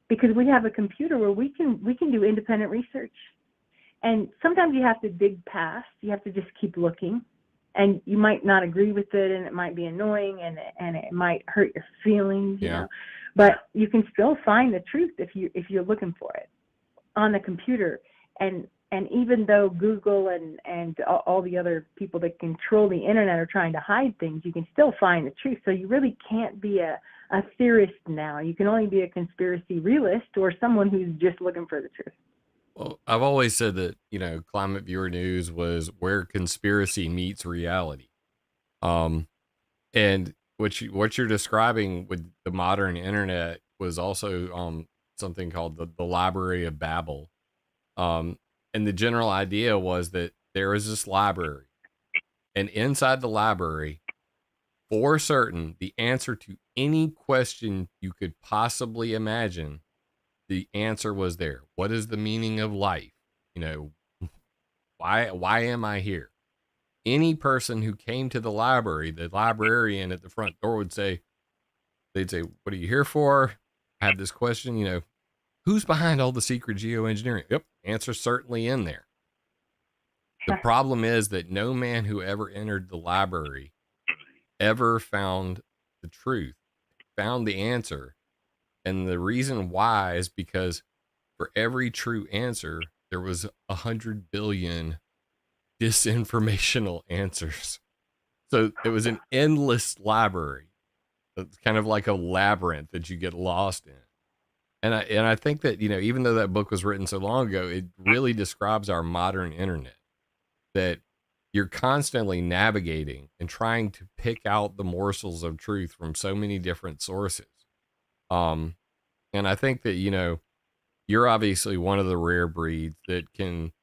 because we have a computer where we can do independent research. And sometimes you have to dig past. You have to just keep looking, and you might not agree with it, and it might be annoying, and it might hurt your feelings. You know, but you can still find the truth if you're looking for it on the computer. And even though Google and all the other people that control the internet are trying to hide things, you can still find the truth. So you really can't be a theorist now. You can only be a conspiracy realist or someone who's just looking for the truth. Well, I've always said that, ClimateViewer News was where conspiracy meets reality. And what you're describing with the modern internet was also something called the Library of Babel. And the general idea was that there is this library, and inside the library, for certain, the answer to any question you could possibly imagine, the answer was there. What is the meaning of life? Why am I here? Any person who came to the library, the librarian at the front door they'd say, what are you here for? I have this question, who's behind all the secret geoengineering? Yep, answer certainly in there. The problem is that no man who ever entered the library ever found the truth, found the answer. And the reason why is because for every true answer, there was 100 billion disinformational answers. So it was an endless library. It's kind of like a labyrinth that you get lost in. And I think that, even though that book was written so long ago, it really describes our modern internet, that you're constantly navigating and trying to pick out the morsels of truth from so many different sources. And I think that, you're obviously one of the rare breeds that can,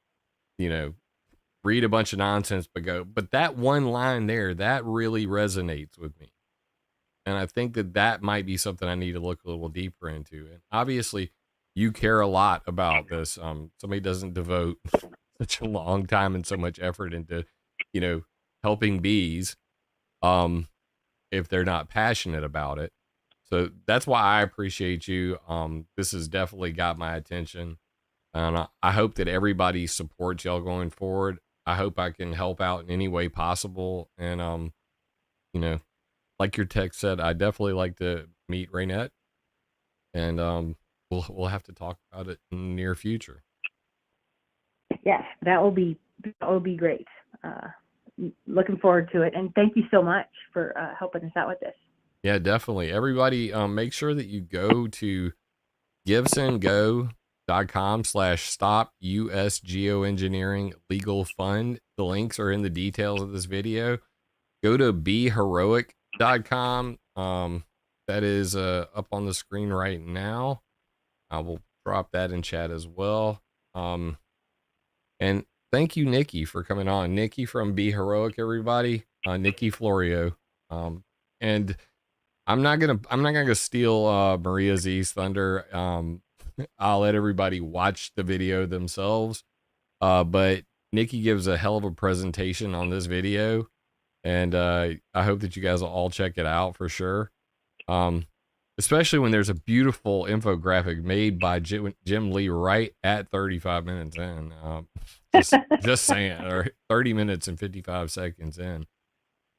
read a bunch of nonsense, but that one line there, that really resonates with me. And I think that might be something I need to look a little deeper into. And obviously, you care a lot about this. Somebody doesn't devote such a long time and so much effort into, helping bees, if they're not passionate about it. So that's why I appreciate you. This has definitely got my attention. And I hope that everybody supports y'all going forward. I hope I can help out in any way possible. And, like your text said, I definitely like to meet Raynette, and we'll have to talk about it in the near future. Yes, that will be great. Looking forward to it, and thank you so much for helping us out with this. Yeah, definitely. Everybody, make sure that you go to givesendgo.com/stop US Geoengineering Legal Fund. The links are in the details of this video. Go to BeHeroic.com. That is up on the screen right now. I will drop that in chat as well. And thank you, Nikki, for coming on. Nikki from Be Heroic, everybody. Nikki Florio. And I'm not gonna steal Maria Zee's thunder. I'll let everybody watch the video themselves. But Nikki gives a hell of a presentation on this video. And I hope that you guys will all check it out for sure. especially when there's a beautiful infographic made by Jim Lee right at 35 minutes in. Just saying, or 30 minutes and 55 seconds in.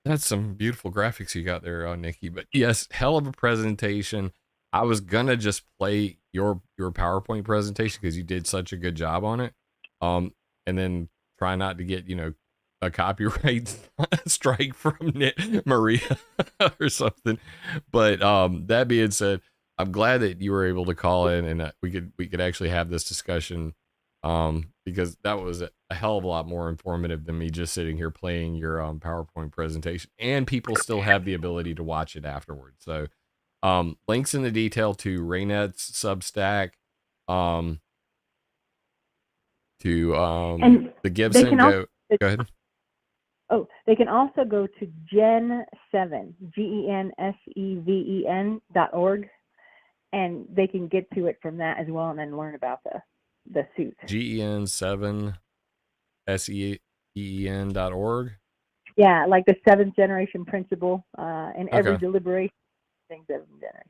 That's some beautiful graphics you got there, Nikki. But yes, hell of a presentation. I was gonna just play your PowerPoint presentation because you did such a good job on it. And then try not to get, a copyright strike from Maria or something. But that being said, I'm glad that you were able to call in and we could actually have this discussion, because that was a hell of a lot more informative than me just sitting here playing your PowerPoint presentation, and people still have the ability to watch it afterwards. So links in the detail to Raynet's Substack, to and the Gibson. Go ahead. Oh, they can also go to Gen7, GENSEVEN.org, and they can get to it from that as well, and then learn about the suit. GEN7SEEN.org. Yeah, like the seventh generation principle, in every deliberation. Seventh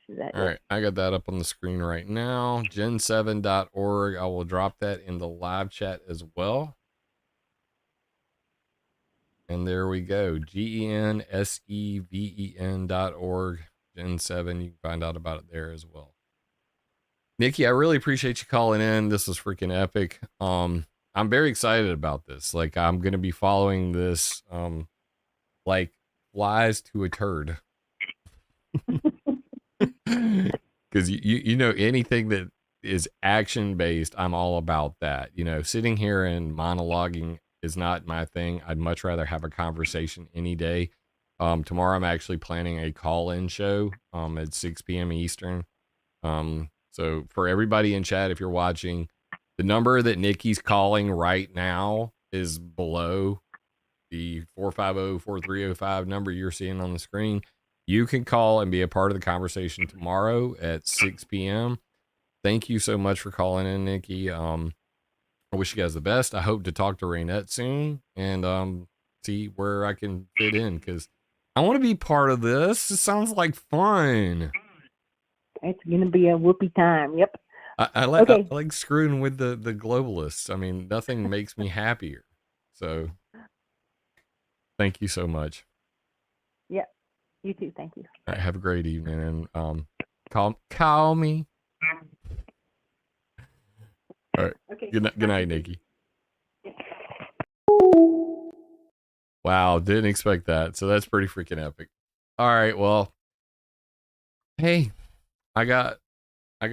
generation. All right, I got that up on the screen right now. Gen7.org. I will drop that in the live chat as well. And there we go. GENSEVEN.org. Gen7. You can find out about it there as well. Nikki, I really appreciate you calling in. This was freaking epic. I'm very excited about this. Like, I'm going to be following this like flies to a turd. Because you know, anything that is action based, I'm all about that. Sitting here and monologuing is not my thing. I'd much rather have a conversation any day. Tomorrow I'm actually planning a call-in show at 6 p.m. Eastern. So for everybody in chat, if you're watching, the number that Nikki's calling right now is below the 450-4305 number you're seeing on the screen. You can call and be a part of the conversation tomorrow at 6 p.m. Thank you so much for calling in, Nikki. I wish you guys the best. I hope to talk to Raynette soon and see where I can fit in, because I want to be part of this. It sounds like fun. It's going to be a whoopee time. Yep. I like screwing with the globalists. I mean, nothing makes me happier. So thank you so much. Yep. You too. Thank you. All right, have a great evening, and call me. All right. Okay. Good night, Nikki. Wow, didn't expect that. So that's pretty freaking epic. All right, well, hey, I got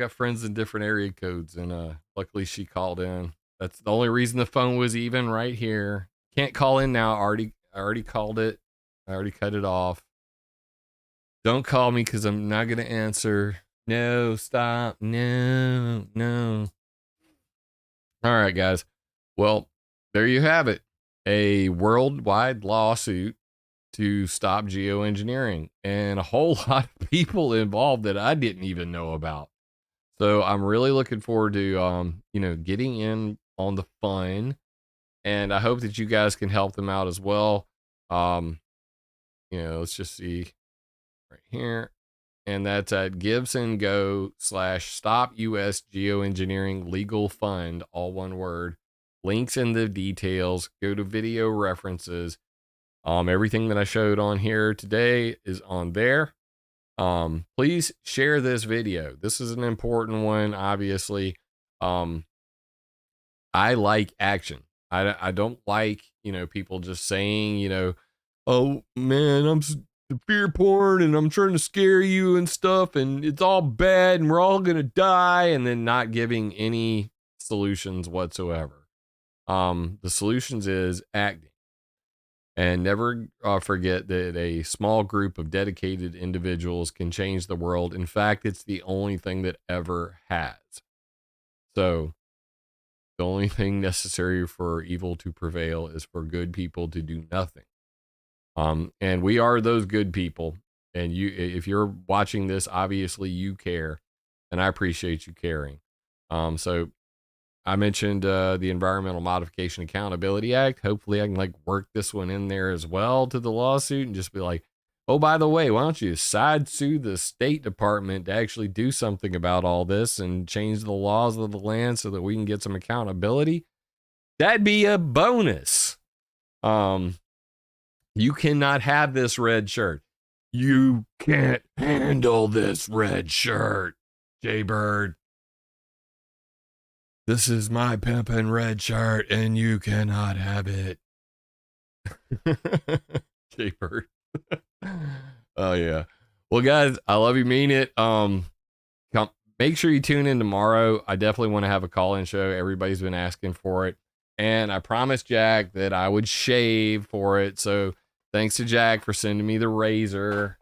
friends in different area codes, and luckily she called in. That's the only reason the phone was even right here. Can't call in now. I already called it. I already cut it off. Don't call me because I'm not gonna answer. No, stop. No. All right, guys. Well, there you have it. A worldwide lawsuit to stop geoengineering, and a whole lot of people involved that I didn't even know about. So I'm really looking forward to, getting in on the fun, and I hope that you guys can help them out as well. Let's just see right here. And that's at GibsonGo/Stop US Geoengineering Legal Fund, all one word. Links in the details. Go to video references. Everything that I showed on here today is on there. Please share this video. This is an important one, obviously. I like action. I don't like, people just saying, oh man, I'm the fear porn and I'm trying to scare you and stuff, and it's all bad and we're all gonna die, and then not giving any solutions whatsoever. The solutions is acting, and never forget that a small group of dedicated individuals can change the world. In fact, it's the only thing that ever has. So the only thing necessary for evil to prevail is for good people to do nothing. And we are those good people. And if you're watching this, obviously you care, and I appreciate you caring. So I mentioned the Environmental Modification Accountability Act. Hopefully I can work this one in there as well to the lawsuit and just be like, Oh, by the way, why don't you side sue the State Department to actually do something about all this and change the laws of the land so that we can get some accountability? That'd be a bonus. You cannot have this red shirt. You can't handle this red shirt, Jaybird. This is my pimpin' red shirt and you cannot have it. Jaybird. Oh yeah. Well, guys, I love you, mean it. Make sure you tune in tomorrow. I definitely want to have a call-in show. Everybody's been asking for it. And I promised Jack that I would shave for it. So thanks to Jack for sending me the razor,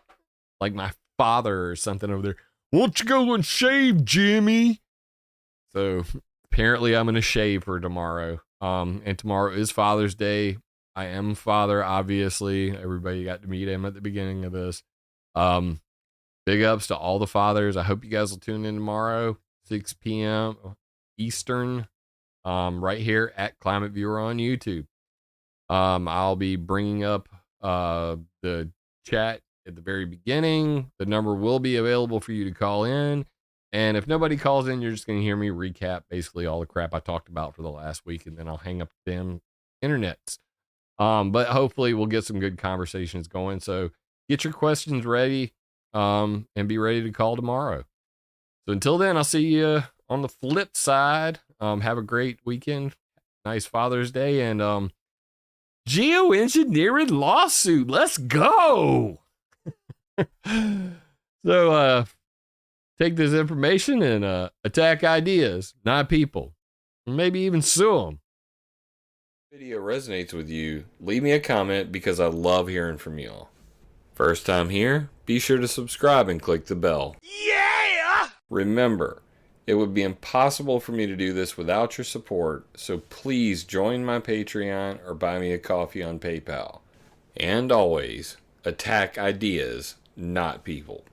like my father or something over there. Won't you go and shave, Jimmy? So apparently I'm going to shave for tomorrow. And tomorrow is Father's Day. I am father, obviously. Everybody got to meet him at the beginning of this. Big ups to all the fathers. I hope you guys will tune in tomorrow, 6 p.m. Eastern, right here at ClimateViewer on YouTube. I'll be bringing up the chat at the very beginning. The number will be available for you to call in. And if nobody calls in, you're just going to hear me recap basically all the crap I talked about for the last week, and then I'll hang up the damn internets. But hopefully we'll get some good conversations going. So get your questions ready, and be ready to call tomorrow. So until then, I'll see you on the flip side. Have a great weekend. Nice Father's Day, and geoengineering lawsuit. Let's go. So take this information and attack ideas, not people. Or maybe even sue them. If the video resonates with you, leave me a comment because I love hearing from y'all. First time here, be sure to subscribe and click the bell. Yeah! Remember, it would be impossible for me to do this without your support, so please join my Patreon or buy me a coffee on PayPal. And always, attack ideas, not people.